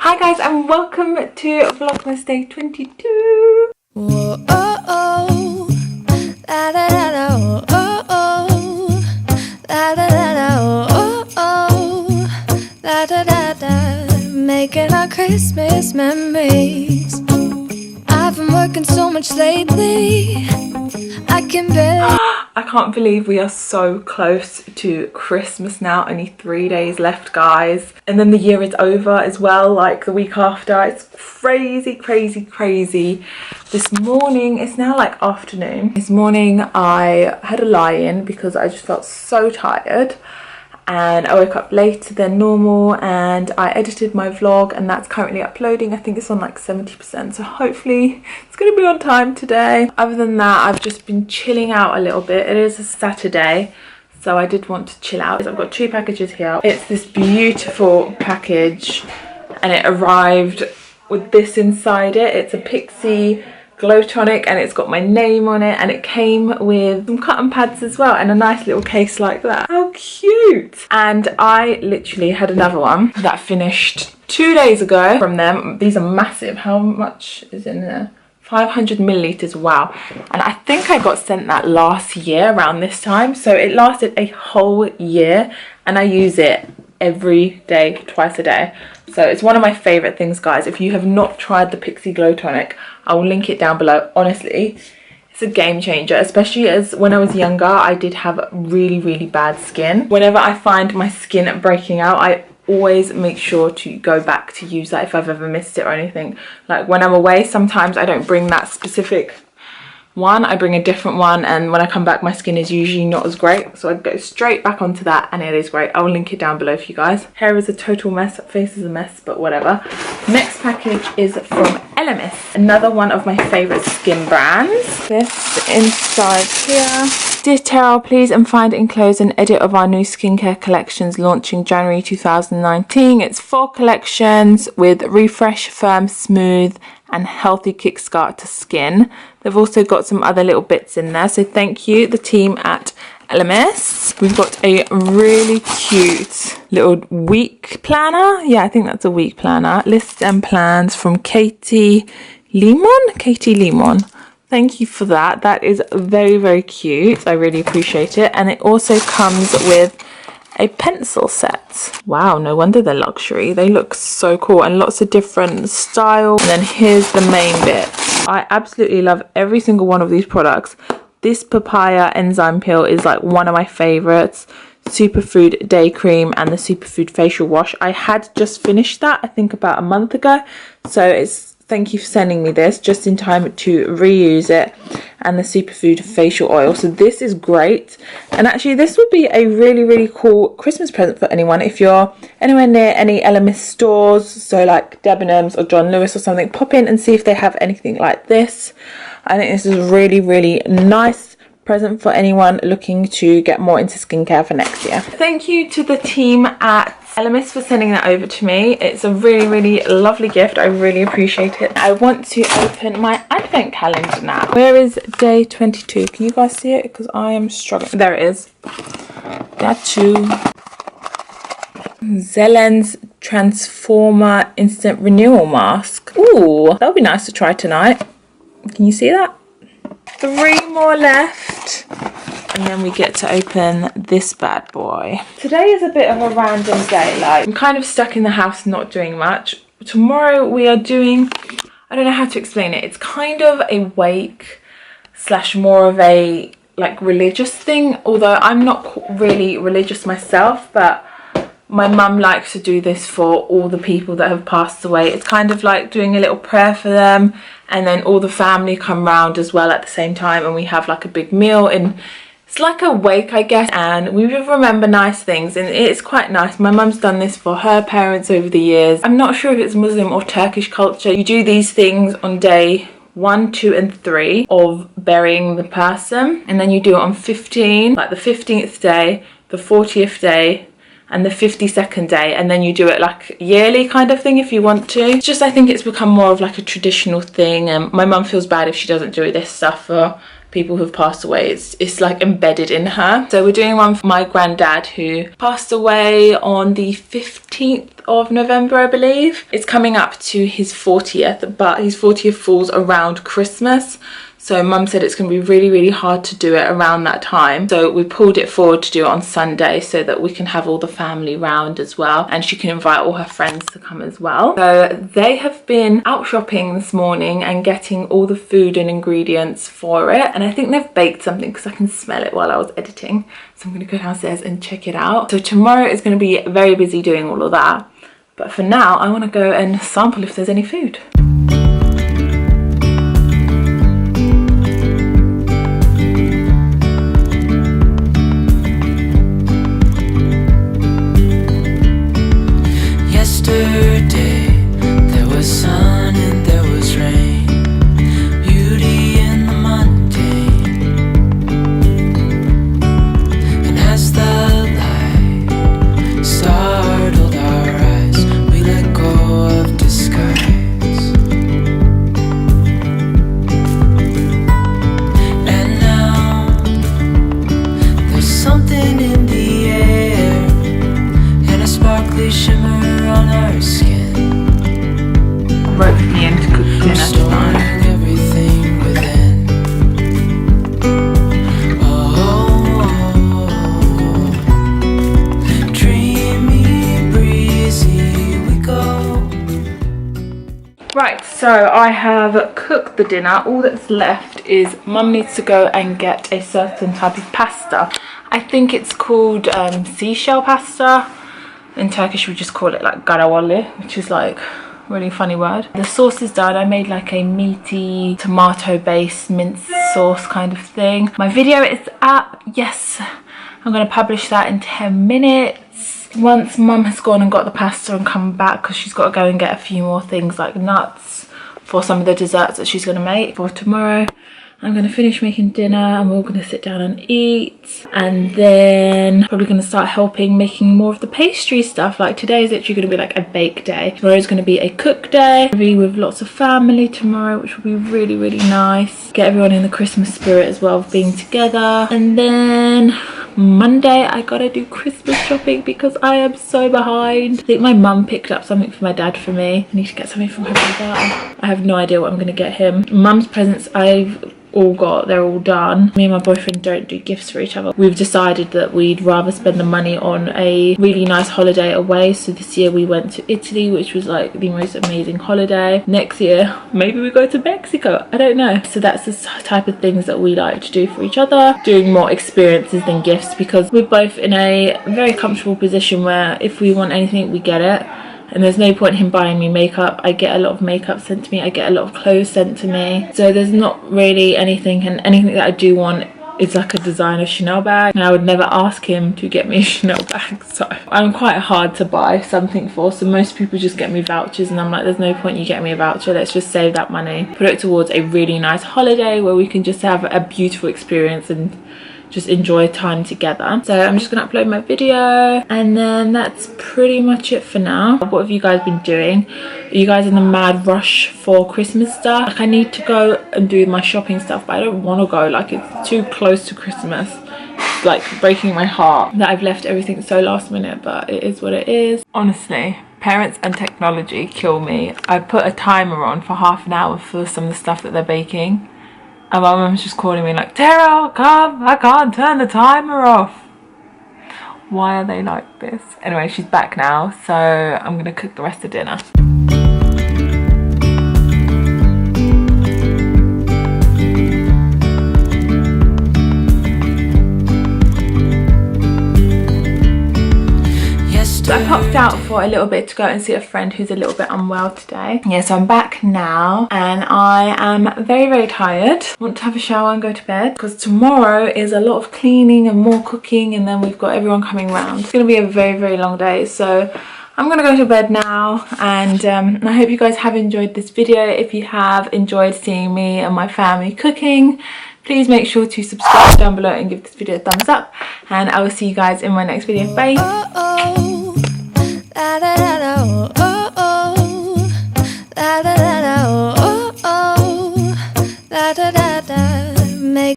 Hi guys and welcome to Vlogmas day 22. Whoa, oh, oh. La, da, da, da, oh, oh, oh. La, da, da, da, oh, oh. La, da, da, da. Making our Christmas memories. I've been working so much lately, I can barely. I can't believe we are so close to Christmas now. Only 3 days left, guys, and then the year is over as well, like the week after. It's crazy, crazy, crazy. This morning, it's now like afternoon. This morning I had a lie-in because I just felt so tired, and I woke up later than normal and I edited my vlog, and that's currently uploading. I think it's on like 70%, so hopefully it's gonna be on time today. Other than that, I've just been chilling out a little bit. It is a Saturday, so I did want to chill out. I've got 2 packages here. It's this beautiful package and it arrived with this inside it. It's a Pixie glow tonic and it's got my name on it, and it came with some cotton pads as well and a nice little case like that. How cute! And I literally had another one that finished 2 days ago from them. These are massive. How much is in there? 500 milliliters. Wow. And I think I got sent that last year around this time, so it lasted a whole year and I use it every day, twice a day. So it's one of my favorite things, guys. If you have not tried the Pixie glow tonic, I will link it down below. Honestly, it's a game changer, especially as when I was younger I did have really bad skin. Whenever I find my skin breaking out, I always make sure to go back to use that if I've ever missed it or anything. Like when I'm away, sometimes I don't bring that specific one, I bring a different one, and when I come back my skin is usually not as great, so I'd go straight back onto that and it is great. I'll link it down below for you guys. Hair is a total mess, face is a mess, but whatever. Next package is from Vlogmas, another one of my favorite skin brands. This inside here: dear Teral, please and find enclosed an edit of our new skincare collections launching January 2019. It's 4 collections with refresh, firm, smooth and healthy kickstart to skin. They've also got some other little bits in there, so thank you, the team at Vlogmas. We've got a really cute little week planner. Yeah, I think that's a week planner. Lists and plans from Katie Limon. Thank you for that. That is very cute. I really appreciate it. And it also comes with a pencil set. Wow, no wonder they're luxury. They look so cool and lots of different styles. And then here's the main bit. I absolutely love every single one of these products. This papaya enzyme peel is like one of my favorites. Superfood day cream and the superfood facial wash. I had just finished that, I think about a month ago, so it's thank you for sending me this just in time to reuse it. And the superfood facial oil, so this is great. And actually this would be a really cool Christmas present for anyone if you're anywhere near any Vlogmas stores, so like Debenhams or John Lewis or something. Pop in and see if they have anything like this. I think this is a really nice present for anyone looking to get more into skincare for next year. Thank you to the team at Vlogmas for sending that over to me. It's a really lovely gift. I really appreciate it. I want to open my advent calendar now. Where is day 22? Can you guys see it? Because I am struggling. There it is. That too. Zelen's Transformer Instant Renewal Mask. Ooh, that'll be nice to try tonight. Can you see that? 3 more left, and then we get to open this bad boy. Today is a bit of a random day. Like, I'm kind of stuck in the house not doing much. Tomorrow we are doing, I don't know how to explain it, it's kind of a wake slash more of a like religious thing, although I'm not really religious myself, but my mum likes to do this for all the people that have passed away. It's kind of like doing a little prayer for them, and then all the family come round as well at the same time, and we have like a big meal, and it's like a wake, I guess, and we remember nice things, and it's quite nice. My mum's done this for her parents over the years. I'm not sure if it's Muslim or Turkish culture. You do these things on day 1, 2 and 3 of burying the person, and then you do it on 15, like the 15th day, the 40th day and the 52nd day, and then you do it like yearly kind of thing if you want to. It's just, I think it's become more of like a traditional thing, and my mum feels bad if she doesn't do this stuff for people who've passed away. It's like embedded in her. So we're doing one for my granddad, who passed away on the 15th of November, I believe. It's coming up to his 40th, but his 40th falls around Christmas. So mum said it's going to be really, really hard to do it around that time. So we pulled it forward to do it on Sunday so that we can have all the family round as well. And she can invite all her friends to come as well. So they have been out shopping this morning and getting all the food and ingredients for it. And I think they've baked something because I can smell it while I was editing. So I'm going to go downstairs and check it out. So tomorrow is going to be very busy doing all of that. But for now, I want to go and sample if there's any food. Yesterday there was sun and there was rain, beauty in the mundane. And as the light startled our eyes, we let go of disguise. And now there's something in the air and a sparkly shimmer on our skin. Rope me in to cook dinner tonight. Everything within. Oh, dreamy, breezy we go. Right, so I have cooked the dinner. All that's left is mum needs to go and get a certain type of pasta. I think it's called seashell pasta. In Turkish we just call it like garawali, which is like a really funny word. The sauce is done. I made like a meaty tomato based minced sauce kind of thing. My video is up. Yes, I'm going to publish that in 10 minutes. Once mum has gone and got the pasta and come back, because she's got to go and get a few more things like nuts for some of the desserts that she's going to make for tomorrow. I'm going to finish making dinner and we're all going to sit down and eat, and then probably going to start helping making more of the pastry stuff. Like today is actually going to be like a bake day. Tomorrow is going to be a cook day. We'll be with lots of family tomorrow, which will be really, really nice. Get everyone in the Christmas spirit as well of being together. And then Monday I gotta do Christmas shopping because I am so behind. I think my mum picked up something for my dad for me. I need to get something from her brother. I have no idea what I'm going to get him. Mum's presents I've all got, they're all done. Me and my boyfriend don't do gifts for each other. We've decided that we'd rather spend the money on a really nice holiday away. So this year we went to Italy, which was like the most amazing holiday. Next year maybe we go to Mexico, I don't know. So that's the type of things that we like to do for each other, doing more experiences than gifts, because we're both in a very comfortable position where if we want anything we get it. And there's no point in him buying me makeup. I get a lot of makeup sent to me. I get a lot of clothes sent to me. So there's not really anything. And anything that I do want is like a designer Chanel bag. And I would never ask him to get me a Chanel bag. So I'm quite hard to buy something for. So most people just get me vouchers. And I'm like, there's no point you getting me a voucher. Let's just save that money. Put it towards a really nice holiday where we can just have a beautiful experience and just enjoy time together. So I'm just gonna upload my video and then that's pretty much it for now. What have you guys been doing? Are you guys in the mad rush for Christmas stuff? Like I need to go and do my shopping stuff, but I don't want to go. Like it's too close to Christmas. It's like breaking my heart that I've left everything so last minute, but it is what it is. Honestly, parents and technology kill me. I put a timer on for half an hour for some of the stuff that they're baking. And my mum's just calling me like, Teral, come, I can't turn the timer off. Why are they like this? Anyway, she's back now, so I'm gonna cook the rest of dinner. So I popped out for a little bit to go and see a friend who's a little bit unwell today. Yeah, so I'm back now and I am very, very tired. I want to have a shower and go to bed because tomorrow is a lot of cleaning and more cooking, and then we've got everyone coming round. It's going to be a very, very long day. So I'm going to go to bed now, and I hope you guys have enjoyed this video. If you have enjoyed seeing me and my family cooking, please make sure to subscribe down below and give this video a thumbs up, and I will see you guys in my next video. Bye. La, da, da, da.